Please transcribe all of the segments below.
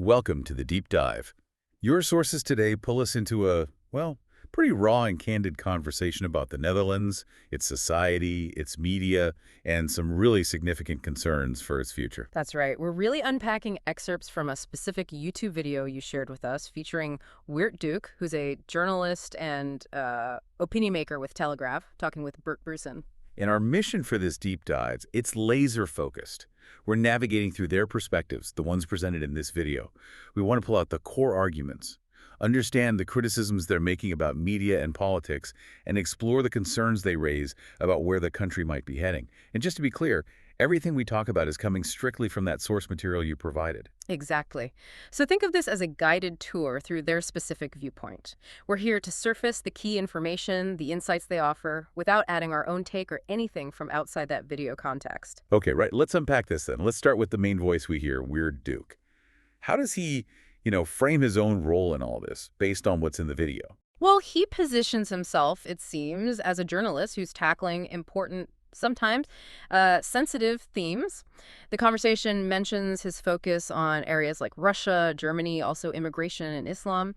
Welcome to the Deep Dive. Your sources today pull us into a, well, pretty raw and candid conversation about the Netherlands, its society, its media, and some really significant concerns for its future. That's right. We're really unpacking excerpts from a specific YouTube video you shared with us featuring Weert Duke, who's a journalist and opinion maker with Telegraph, talking with Bert Brussen. And our mission for this deep dive, it's laser-focused. We're navigating through their perspectives, the ones presented in this video. We want to pull out the core arguments, understand the criticisms they're making about media and politics, and explore the concerns they raise about where the country might be heading. And just to be clear, everything we talk about is coming strictly from that source material you provided. Exactly. So think of this as a guided tour through their specific viewpoint. We're here to surface the key information, the insights they offer, without adding our own take or anything from outside that video context. Okay, right. Let's unpack this then. Let's start with the main voice we hear, Weird Duke. How does he, frame his own role in all this based on what's in the video? Well, he positions himself, it seems, as a journalist who's tackling important, sometimes sensitive themes. The conversation mentions his focus on areas like Russia, Germany, also immigration and Islam.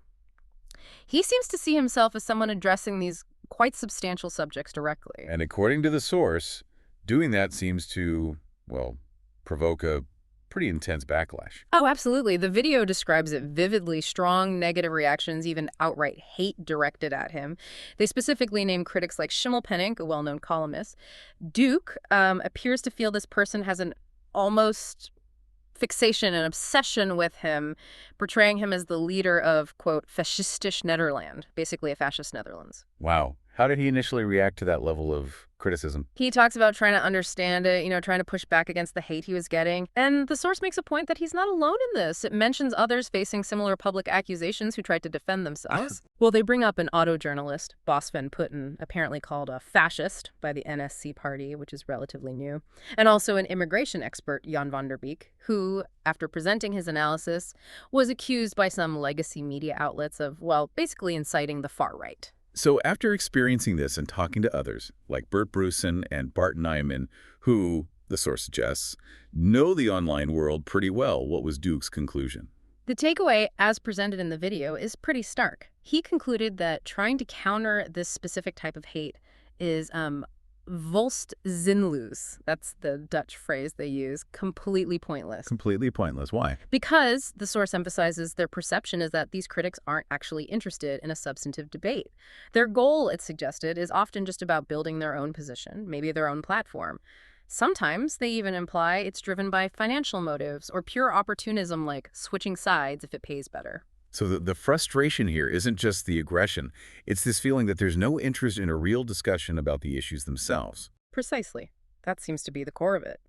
He seems to see himself as someone addressing these quite substantial subjects directly. And according to the source, doing that seems to, well, provoke a pretty intense backlash. Oh, absolutely. The video describes it vividly, strong negative reactions, even outright hate directed at him. They specifically name critics like Schimmelpenninck, a well-known columnist. Duke appears to feel this person has an almost fixation and obsession with him, portraying him as the leader of, quote, fascistisch Nederland, basically a fascist Netherlands. Wow. How did he initially react to that level of criticism? He talks about trying to understand it, trying to push back against the hate he was getting. And the source makes a point that he's not alone in this. It mentions others facing similar public accusations who tried to defend themselves. Well, they bring up an auto journalist, Bas van Putten, apparently called a fascist by the NSC party, which is relatively new, and also an immigration expert, Jan van der Beek, who, after presenting his analysis, was accused by some legacy media outlets of, well, basically inciting the far right. So after experiencing this and talking to others, like Bert Brussen and Bart Nijman, who, the source suggests, know the online world pretty well, what was Duke's conclusion? The takeaway, as presented in the video, is pretty stark. He concluded that trying to counter this specific type of hate is volst zinloos. That's the Dutch phrase they use. Completely pointless. Completely pointless. Why? Because, the source emphasizes, their perception is that these critics aren't actually interested in a substantive debate. Their goal, it's suggested, is often just about building their own position, maybe their own platform. Sometimes they even imply it's driven by financial motives or pure opportunism like switching sides if it pays better. So the frustration here isn't just the aggression. It's this feeling that there's no interest in a real discussion about the issues themselves. Precisely. That seems to be the core of it.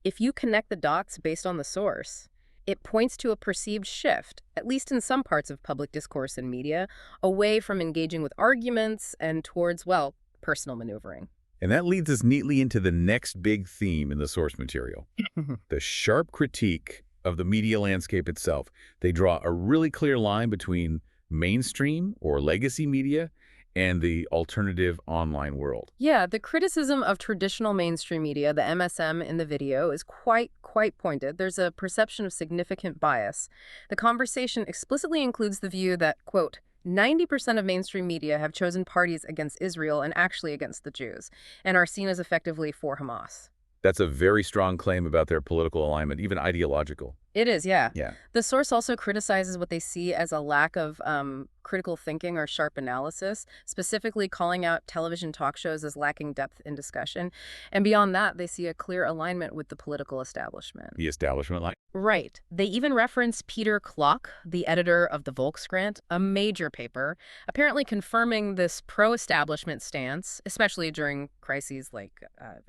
If you connect the dots based on the source, it points to a perceived shift, at least in some parts of public discourse and media, away from engaging with arguments and towards, well, personal maneuvering. And that leads us neatly into the next big theme in the source material, the sharp critique of the media landscape itself. They draw a really clear line between mainstream or legacy media and the alternative online world. Yeah, the criticism of traditional mainstream media, the MSM in the video, is quite pointed. There's a perception of significant bias. The conversation explicitly includes the view that, quote, 90% of mainstream media have chosen parties against Israel and actually against the Jews, and are seen as effectively for Hamas. That's a very strong claim about their political alignment, even ideological. It is, yeah. Yeah. The source also criticizes what they see as a lack of critical thinking or sharp analysis, specifically calling out television talk shows as lacking depth in discussion. And beyond that, they see a clear alignment with the political establishment. The establishment line. Right. They even reference Peter Klok, the editor of the Volkskrant, a major paper, apparently confirming this pro-establishment stance, especially during crises like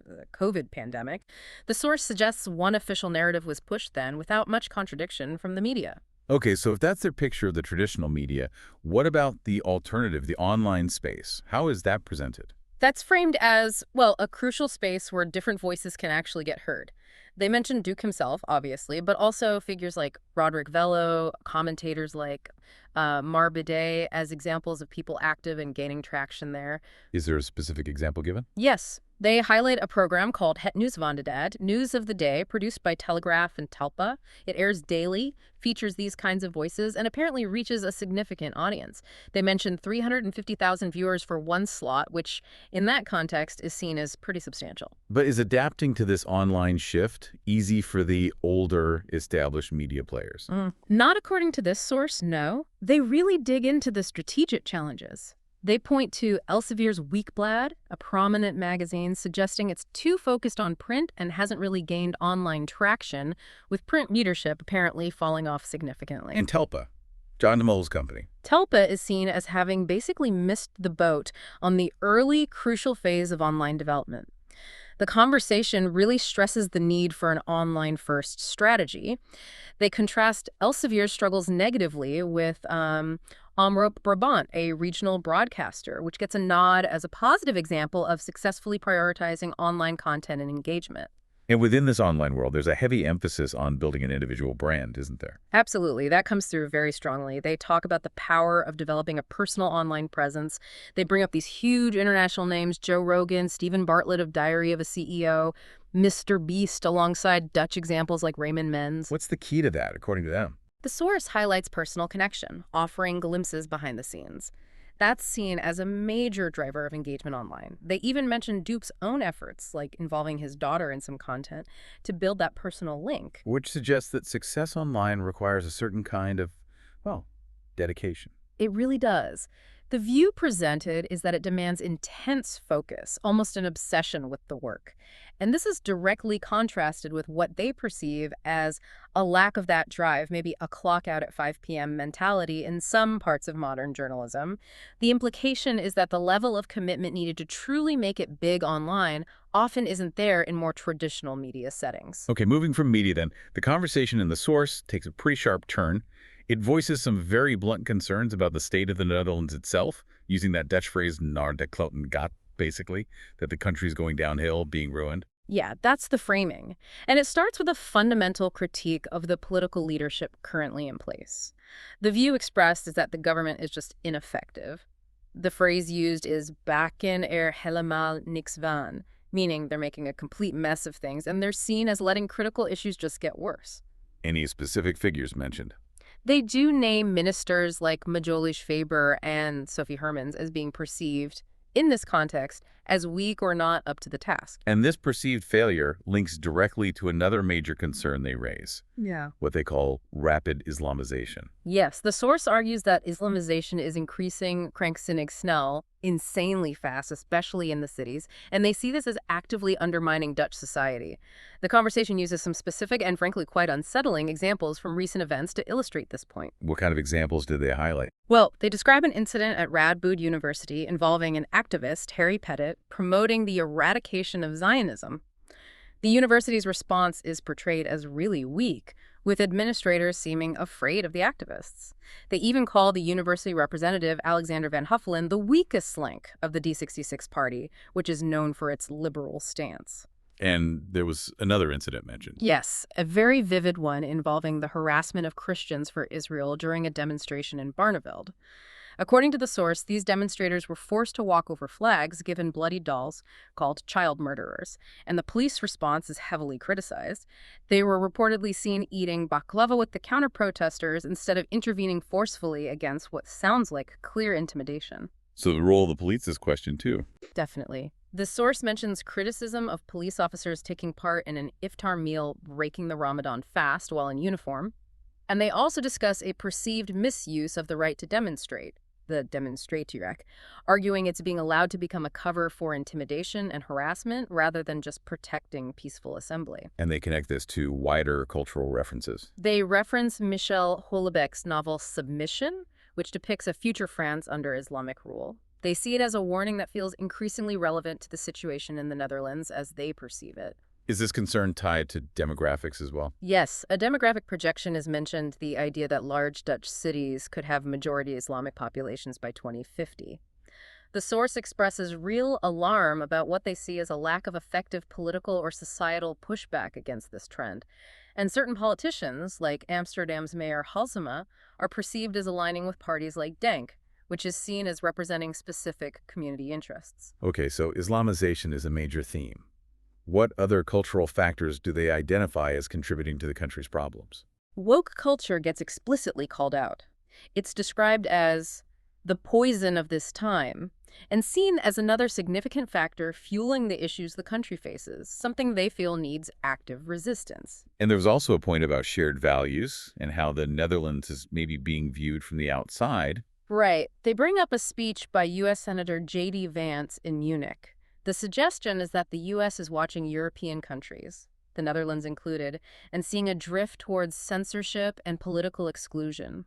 the COVID pandemic. The source suggests one official narrative was pushed then without much contradiction from the media. Okay, so if that's their picture of the traditional media, what about the alternative, the online space? How is that presented? That's framed as, well, a crucial space where different voices can actually get heard. They mention Duke himself, obviously, but also figures like Roderick Vello, commentators like Marbide as examples of people active and gaining traction there. Is there a specific example given? Yes, they highlight a program called Het Nieuws van de Dag, News of the Day, produced by Telegraph and Talpa. It airs daily, features these kinds of voices, and apparently reaches a significant audience. They mention 350,000 viewers for one slot, which in that context is seen as pretty substantial. But is adapting to this online shift easy for the older, established media players? Not according to this source, no. They really dig into the strategic challenges. They point to Elsevier's Weekblad, a prominent magazine, suggesting it's too focused on print and hasn't really gained online traction, with print readership apparently falling off significantly. And Telpa, John de Mol's company. Telpa is seen as having basically missed the boat on the early, crucial phase of online development. The conversation really stresses the need for an online-first strategy. They contrast Elsevier's struggles negatively with Omroep Brabant, a regional broadcaster, which gets a nod as a positive example of successfully prioritizing online content and engagement. And within this online world, there's a heavy emphasis on building an individual brand, isn't there? Absolutely. That comes through very strongly. They talk about the power of developing a personal online presence. They bring up these huge international names, Joe Rogan, Stephen Bartlett of Diary of a CEO, Mr. Beast, alongside Dutch examples like Raymond Menz. What's the key to that, according to them? The source highlights personal connection, offering glimpses behind the scenes. That's seen as a major driver of engagement online. They even mention Dupe's own efforts, like involving his daughter in some content, to build that personal link. Which suggests that success online requires a certain kind of, well, dedication. It really does. The view presented is that it demands intense focus, almost an obsession with the work. And this is directly contrasted with what they perceive as a lack of that drive, maybe a clock out at 5 p.m. mentality in some parts of modern journalism. The implication is that the level of commitment needed to truly make it big online often isn't there in more traditional media settings. Okay, moving from media then, the conversation in the source takes a pretty sharp turn. It voices some very blunt concerns about the state of the Netherlands itself, using that Dutch phrase, naar de kloten gaat, basically, that the country's going downhill, being ruined. Yeah, that's the framing. And it starts with a fundamental critique of the political leadership currently in place. The view expressed is that the government is just ineffective. The phrase used is bakken helemaal niks van, meaning they're making a complete mess of things, and they're seen as letting critical issues just get worse. Any specific figures mentioned? They do name ministers like Majolish Faber and Sophie Hermans as being perceived, in this context, as weak or not up to the task. And this perceived failure links directly to another major concern they raise, what they call rapid Islamization. Yes, the source argues that Islamization is increasing krankzinnig snel, insanely fast, especially in the cities, and they see this as actively undermining Dutch society. The conversation uses some specific and frankly quite unsettling examples from recent events to illustrate this point. What kind of examples did they highlight? Well, they describe an incident at Radboud University involving an activist, Harry Pettit, promoting the eradication of Zionism. The university's response is portrayed as really weak, with administrators seeming afraid of the activists. They even call the university representative, Alexander Van Huffelen, the weakest link of the D66 party, which is known for its liberal stance. And there was another incident mentioned. Yes, a very vivid one involving the harassment of Christians for Israel during a demonstration in Barneveld. According to the source, these demonstrators were forced to walk over flags given bloody dolls called child murderers, and the police response is heavily criticized. They were reportedly seen eating baklava with the counter-protesters instead of intervening forcefully against what sounds like clear intimidation. So the role of the police is questioned too. Definitely. The source mentions criticism of police officers taking part in an iftar meal breaking the Ramadan fast while in uniform. And they also discuss a perceived misuse of the right to demonstrate, the demonstratie, arguing it's being allowed to become a cover for intimidation and harassment rather than just protecting peaceful assembly. And they connect this to wider cultural references. They reference Michel Houellebecq's novel Submission, which depicts a future France under Islamic rule. They see it as a warning that feels increasingly relevant to the situation in the Netherlands as they perceive it. Is this concern tied to demographics as well? Yes, a demographic projection is mentioned, the idea that large Dutch cities could have majority Islamic populations by 2050. The source expresses real alarm about what they see as a lack of effective political or societal pushback against this trend. And certain politicians, like Amsterdam's Mayor Halsema, are perceived as aligning with parties like DENK, which is seen as representing specific community interests. Okay, so Islamization is a major theme. What other cultural factors do they identify as contributing to the country's problems? Woke culture gets explicitly called out. It's described as the poison of this time and seen as another significant factor fueling the issues the country faces, something they feel needs active resistance. And there was also a point about shared values and how the Netherlands is maybe being viewed from the outside. Right. They bring up a speech by U.S. Senator J.D. Vance in Munich. The suggestion is that the U.S. is watching European countries, the Netherlands included, and seeing a drift towards censorship and political exclusion.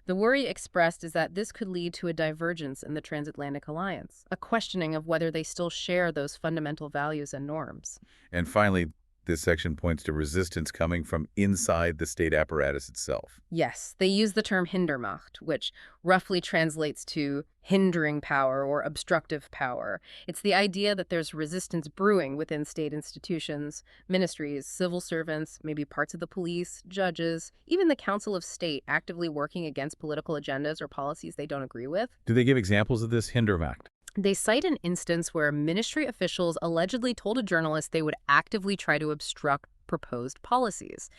The worry expressed is that this could lead to a divergence in the transatlantic alliance, a questioning of whether they still share those fundamental values and norms. And finally, this section points to resistance coming from inside the state apparatus itself. Yes, they use the term Hindermacht, which roughly translates to hindering power or obstructive power. It's the idea that there's resistance brewing within state institutions, ministries, civil servants, maybe parts of the police, judges, even the Council of State actively working against political agendas or policies they don't agree with. Do they give examples of this Hindermacht? They cite an instance where ministry officials allegedly told a journalist they would actively try to obstruct proposed policies.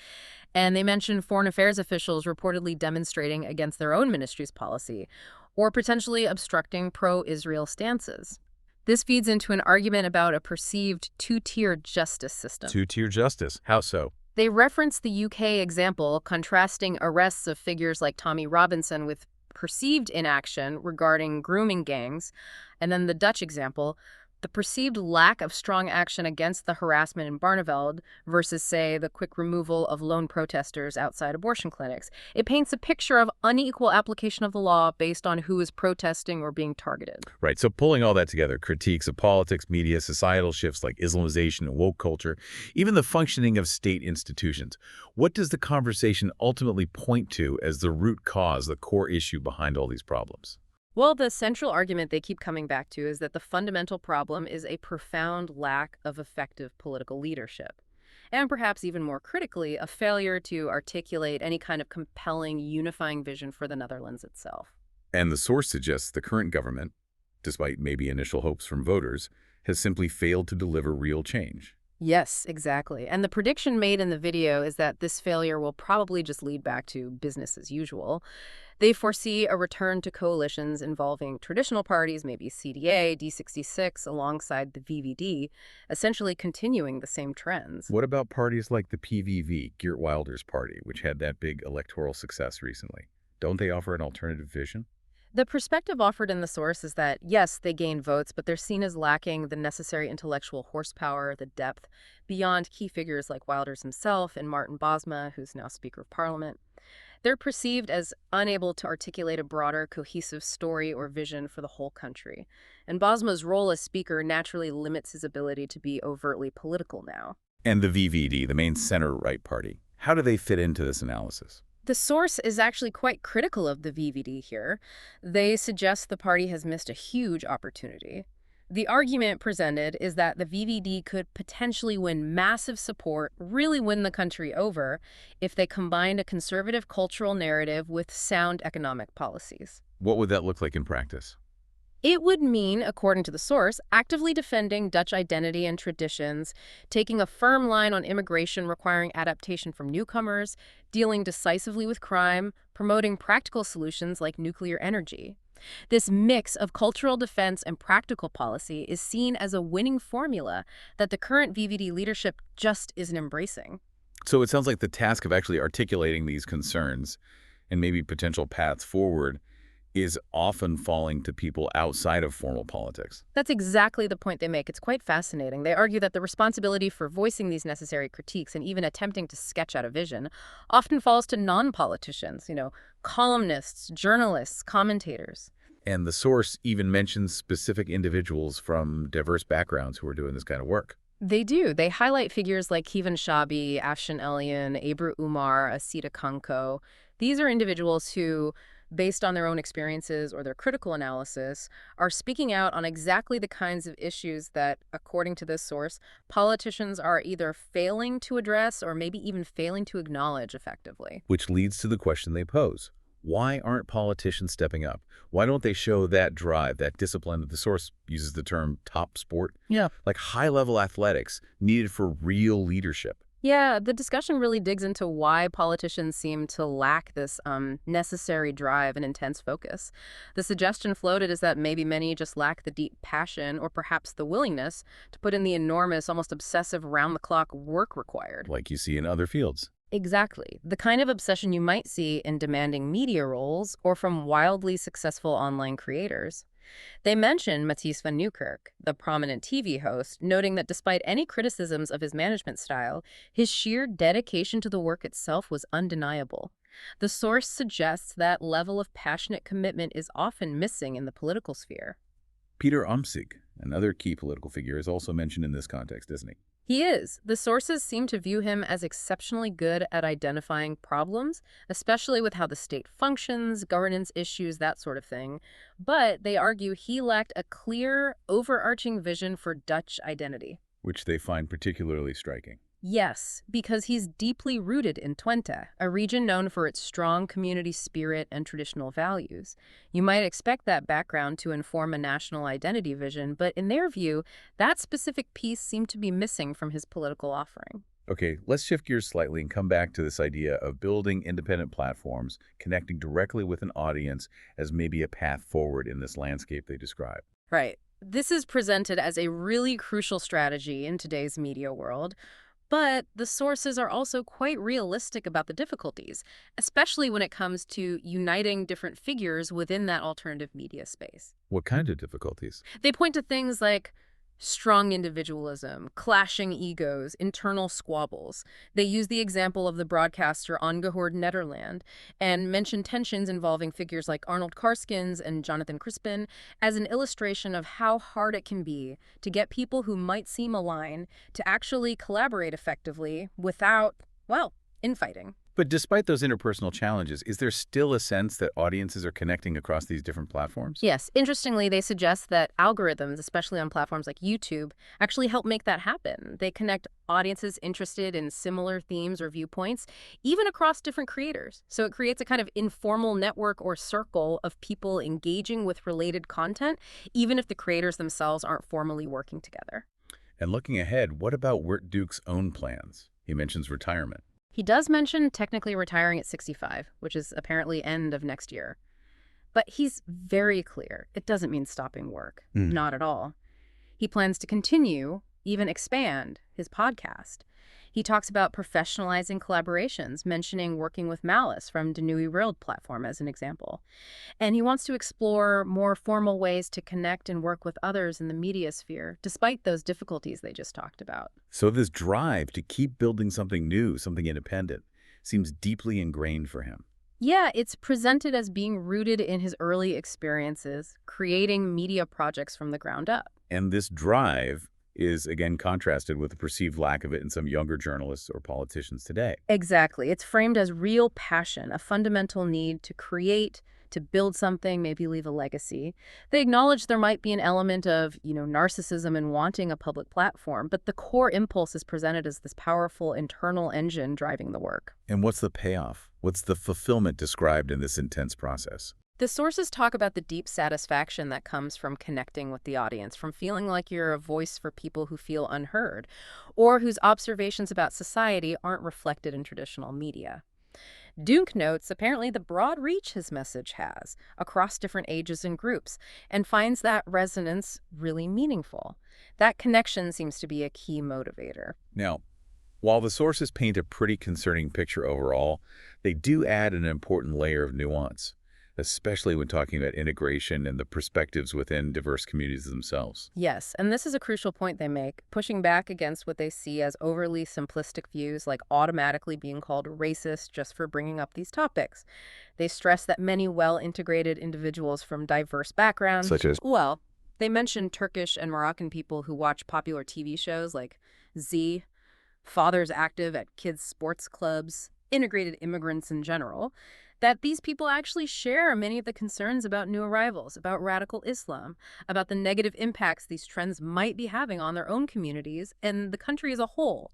And they mention foreign affairs officials reportedly demonstrating against their own ministry's policy or potentially obstructing pro-Israel stances. This feeds into an argument about a perceived two-tier justice system. Two-tier justice. How so? They reference the UK example, contrasting arrests of figures like Tommy Robinson with perceived inaction regarding grooming gangs, and then the Dutch example, the perceived lack of strong action against the harassment in Barneveld versus, say, the quick removal of lone protesters outside abortion clinics. It paints a picture of unequal application of the law based on who is protesting or being targeted. Right, so pulling all that together, critiques of politics, media, societal shifts like Islamization and woke culture, even the functioning of state institutions. What does the conversation ultimately point to as the root cause, the core issue behind all these problems? Well, the central argument they keep coming back to is that the fundamental problem is a profound lack of effective political leadership. And perhaps even more critically, a failure to articulate any kind of compelling, unifying vision for the Netherlands itself. And the source suggests the current government, despite maybe initial hopes from voters, has simply failed to deliver real change. Yes, exactly. And the prediction made in the video is that this failure will probably just lead back to business as usual. They foresee a return to coalitions involving traditional parties, maybe CDA, D66, alongside the VVD, essentially continuing the same trends. What about parties like the PVV, Geert Wilders' party, which had that big electoral success recently? Don't they offer an alternative vision? The perspective offered in the source is that, yes, they gain votes, but they're seen as lacking the necessary intellectual horsepower, the depth, beyond key figures like Wilders himself and Martin Bosma, who's now Speaker of Parliament. They're perceived as unable to articulate a broader, cohesive story or vision for the whole country. And Bosma's role as Speaker naturally limits his ability to be overtly political now. And the VVD, the main center-right party, how do they fit into this analysis? The source is actually quite critical of the VVD here. They suggest the party has missed a huge opportunity. The argument presented is that the VVD could potentially win massive support, really win the country over, if they combined a conservative cultural narrative with sound economic policies. What would that look like in practice? It would mean, according to the source, actively defending Dutch identity and traditions, taking a firm line on immigration requiring adaptation from newcomers, dealing decisively with crime, promoting practical solutions like nuclear energy. This mix of cultural defense and practical policy is seen as a winning formula that the current VVD leadership just isn't embracing. So it sounds like the task of actually articulating these concerns and maybe potential paths forward is often falling to people outside of formal politics. That's exactly the point they make. It's quite fascinating. They argue that the responsibility for voicing these necessary critiques and even attempting to sketch out a vision often falls to non-politicians, columnists, journalists, commentators. And the source even mentions specific individuals from diverse backgrounds who are doing this kind of work. They do. They highlight figures like Kevin Shabi, Afshan Elian, Ebru Umar, Asita Kanko. These are individuals who based on their own experiences or their critical analysis, are speaking out on exactly the kinds of issues that, according to this source, politicians are either failing to address or maybe even failing to acknowledge effectively. Which leads to the question they pose. Why aren't politicians stepping up? Why don't they show that drive, that discipline that the source uses the term top sport? Yeah. Like high-level athletics needed for real leadership. Yeah, the discussion really digs into why politicians seem to lack this necessary drive and intense focus. The suggestion floated is that maybe many just lack the deep passion or perhaps the willingness to put in the enormous, almost obsessive round-the-clock work required. Like you see in other fields. Exactly. The kind of obsession you might see in demanding media roles or from wildly successful online creators. They mention Matthijs van Nieuwkerk, the prominent TV host, noting that despite any criticisms of his management style, his sheer dedication to the work itself was undeniable. The source suggests that level of passionate commitment is often missing in the political sphere. Peter Omtzigt, another key political figure, is also mentioned in this context, isn't he? He is. The sources seem to view him as exceptionally good at identifying problems, especially with how the state functions, governance issues, that sort of thing. But they argue he lacked a clear, overarching vision for Dutch identity. Which they find particularly striking. Yes, because he's deeply rooted in Twente, a region known for its strong community spirit and traditional values. You might expect that background to inform a national identity vision, but in their view, that specific piece seemed to be missing from his political offering. Okay, let's shift gears slightly and come back to this idea of building independent platforms, connecting directly with an audience as maybe a path forward in this landscape they describe. Right. This is presented as a really crucial strategy in today's media world. But the sources are also quite realistic about the difficulties, especially when it comes to uniting different figures within that alternative media space. What kind of difficulties? They point to things like strong individualism, clashing egos, internal squabbles. They use the example of the broadcaster Ongehoord Nederland and mention tensions involving figures like Arnold Karskens and Jonathan Crispin as an illustration of how hard it can be to get people who might seem aligned to actually collaborate effectively without, well, infighting. But despite those interpersonal challenges, is there still a sense that audiences are connecting across these different platforms? Yes, interestingly, they suggest that algorithms, especially on platforms like YouTube, actually help make that happen. They connect audiences interested in similar themes or viewpoints, even across different creators. So it creates a kind of informal network or circle of people engaging with related content, even if the creators themselves aren't formally working together. And looking ahead, what about Wirt Duke's own plans? He mentions retirement. He does mention technically retiring at 65, which is apparently end of next year. But he's very clear. It doesn't mean stopping work. Not at all. He plans to continue, even expand, his podcast. He talks about professionalizing collaborations, mentioning working with Malice from the Nieuwe World platform as an example. And he wants to explore more formal ways to connect and work with others in the media sphere, despite those difficulties they just talked about. So this drive to keep building something new, something independent, seems deeply ingrained for him. Yeah, it's presented as being rooted in his early experiences, creating media projects from the ground up. And this drive is, again, contrasted with the perceived lack of it in some younger journalists or politicians today. Exactly. It's framed as real passion, a fundamental need to create, to build something, maybe leave a legacy. They acknowledge there might be an element of, narcissism in wanting a public platform, but the core impulse is presented as this powerful internal engine driving the work. And what's the payoff? What's the fulfillment described in this intense process? The sources talk about the deep satisfaction that comes from connecting with the audience, from feeling like you're a voice for people who feel unheard, or whose observations about society aren't reflected in traditional media. Dunk notes apparently the broad reach his message has across different ages and groups, and finds that resonance really meaningful. That connection seems to be a key motivator. Now, while the sources paint a pretty concerning picture overall, they do add an important layer of nuance, especially when talking about integration and the perspectives within diverse communities themselves. Yes, and this is a crucial point they make, pushing back against what they see as overly simplistic views like automatically being called racist just for bringing up these topics. They stress that many well-integrated individuals from diverse backgrounds, Such as? well, they mention Turkish and Moroccan people who watch popular TV shows like Z, fathers active at kids' sports clubs, integrated immigrants in general. that these people actually share many of the concerns about new arrivals, about radical Islam, about the negative impacts these trends might be having on their own communities and the country as a whole.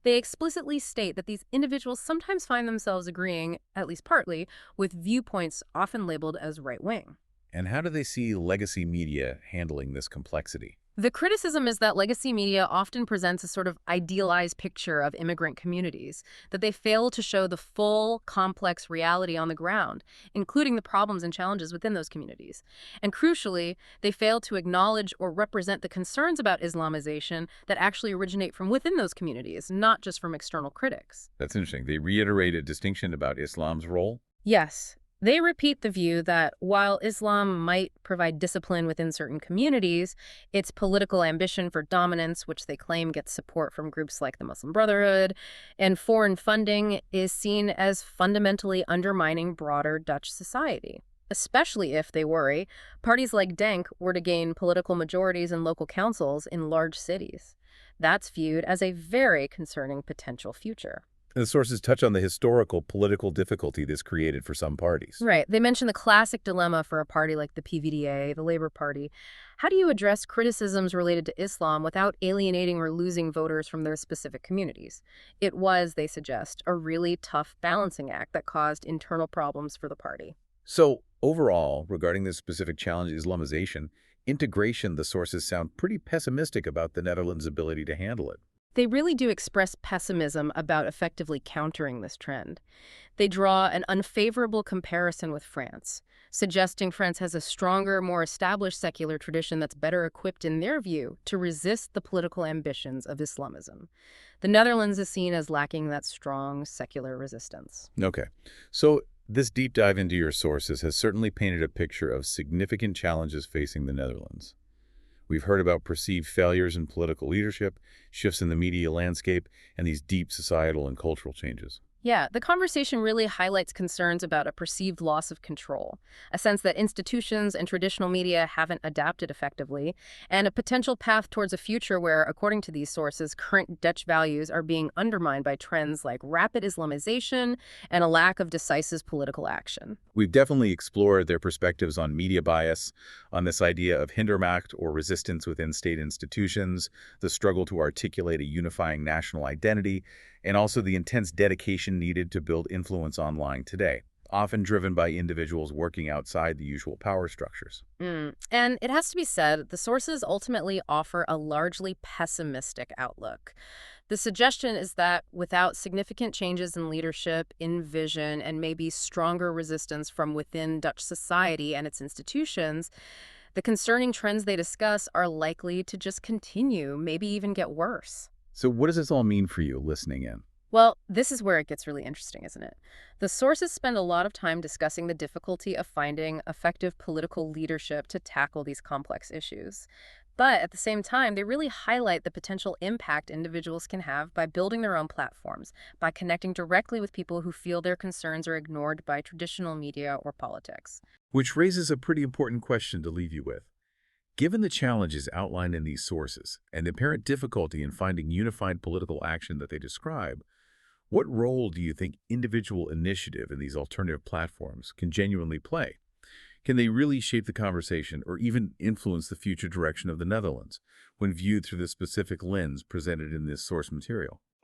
They explicitly state that these individuals sometimes find themselves agreeing, at least partly, with viewpoints often labeled as right-wing. And how do they see legacy media handling this complexity? The criticism is that legacy media often presents a sort of idealized picture of immigrant communities, that they fail to show the full, complex reality on the ground, including the problems and challenges within those communities. And crucially, they fail to acknowledge or represent the concerns about Islamization that actually originate from within those communities, not just from external critics. That's interesting. They reiterate a distinction about Islam's role. Yes. They repeat the view that while Islam might provide discipline within certain communities, its political ambition for dominance, which they claim gets support from groups like the Muslim Brotherhood, and foreign funding is seen as fundamentally undermining broader Dutch society. Especially if, they worry, parties like Denk were to gain political majorities in local councils in large cities. That's viewed as a very concerning potential future. The sources touch on the historical political difficulty this created for some parties. Right. They mention the classic dilemma for a party like the PVDA, the Labour Party. How do you address criticisms related to Islam without alienating or losing voters from their specific communities? It was, they suggest, a really tough balancing act that caused internal problems for the party. So, overall, regarding this specific challenge, Islamization, integration, the sources sound pretty pessimistic about the Netherlands' ability to handle it. They really do express pessimism about effectively countering this trend. They draw an unfavorable comparison with France, suggesting France has a stronger, more established secular tradition that's better equipped, in their view, to resist the political ambitions of Islamism. The Netherlands is seen as lacking that strong secular resistance. Okay. So, this deep dive into your sources has certainly painted a picture of significant challenges facing the Netherlands. We've heard about perceived failures in political leadership, shifts in the media landscape, and these deep societal and cultural changes. Yeah, the conversation really highlights concerns about a perceived loss of control, a sense that institutions and traditional media haven't adapted effectively, and a potential path towards a future where, according to these sources, current Dutch values are being undermined by trends like rapid Islamization and a lack of decisive political action. We've definitely explored their perspectives on media bias, on this idea of hintermacht or resistance within state institutions, the struggle to articulate a unifying national identity, and also the intense dedication needed to build influence online today, often driven by individuals working outside the usual power structures. And it has to be said, the sources ultimately offer a largely pessimistic outlook. The suggestion is that without significant changes in leadership, in vision, and maybe stronger resistance from within Dutch society and its institutions, the concerning trends they discuss are likely to just continue, maybe even get worse. So what does this all mean for you listening in? Well, this is where it gets really interesting, isn't it? The sources spend a lot of time discussing the difficulty of finding effective political leadership to tackle these complex issues. But at the same time, they really highlight the potential impact individuals can have by building their own platforms, by connecting directly with people who feel their concerns are ignored by traditional media or politics. Which raises a pretty important question to leave you with. Given the challenges outlined in these sources and the apparent difficulty in finding unified political action that they describe, what role do you think individual initiative in these alternative platforms can genuinely play? Can they really shape the conversation or even influence the future direction of the Netherlands when viewed through the specific lens presented in this source material?